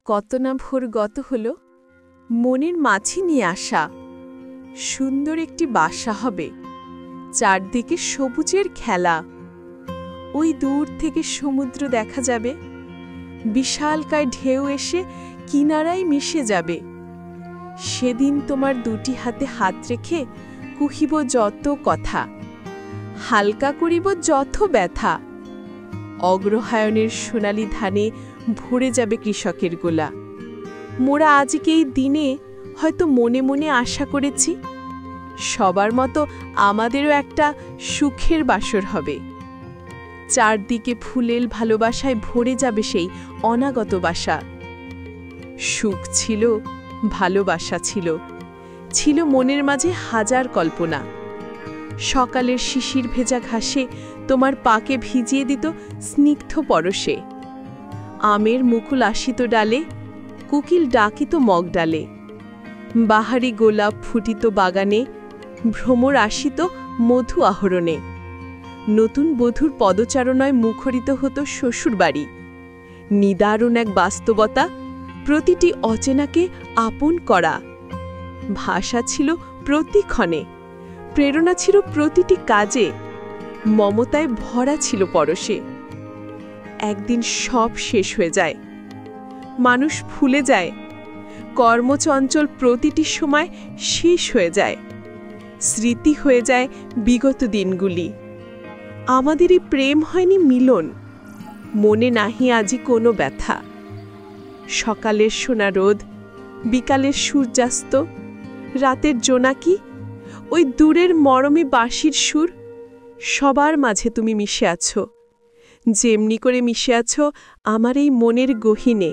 কত না ভোর গত হল, মনের মাছি নিয়ে আসা সুন্দর একটি বাসা হবে, চারদিকে সবুজের খেলা। ওই দূর থেকে সমুদ্র দেখা যাবে, বিশালকায় ঢেউ এসে কিনারায় মিশে যাবে। সেদিন তোমার দুটি হাতে হাত রেখে কহিব যত কথা, হালকা করিব যত ব্যথা। অগ্রহায়ণের সোনালি ধানে ভরে যাবে কৃষকের গোলা। মোরা আজকে এই দিনে হয়তো মনে মনে আশা করেছি, সবার মতো আমাদেরও একটা সুখের বাসর হবে। চারদিকে ফুলেল ভালোবাসায় ভরে যাবে সেই অনাগত বাসা। সুখ ছিল, ভালোবাসা ছিল, ছিল মনের মাঝে হাজার কল্পনা। সকালের শিশির ভেজা ঘাসে তোমার পাকে ভিজিয়ে দিত স্নিগ্ধ পরশে। আমের মুকুল আসিত ডালে, কোকিল ডাকিত মগ ডালে। বাহারি গোলাপ ফুটিত বাগানে, ভ্রমর আসিত মধু আহরণে। নতুন বধূর পদচারণায় মুখরিত হতো শ্বশুরবাড়ি। নিদারুণ এক বাস্তবতা, প্রতিটি অচেনাকে আপন করা। ভাষা ছিল প্রতিক্ষণে, প্রেরণা ছিল প্রতিটি কাজে, মমতায় ভরা ছিল পরশে। একদিন সব শেষ হয়ে যায়, মানুষ ভুলে যায়, কর্মচঞ্চল প্রতিটি সময় শেষ হয়ে যায়, স্মৃতি হয়ে যায় বিগত দিনগুলি। আমাদেরই প্রেম হয়নি মিলন, মনে নাহি আজি কোনো ব্যথা। সকালের সোনা রোদ, বিকালের সূর্যাস্ত, রাতের জোনাকি, ওই দূরের মরমে বাঁশির সুর, সবার মাঝে তুমি মিশে আছো, যেমনি করে মিশে আছো আমার এই মনের গহীনে।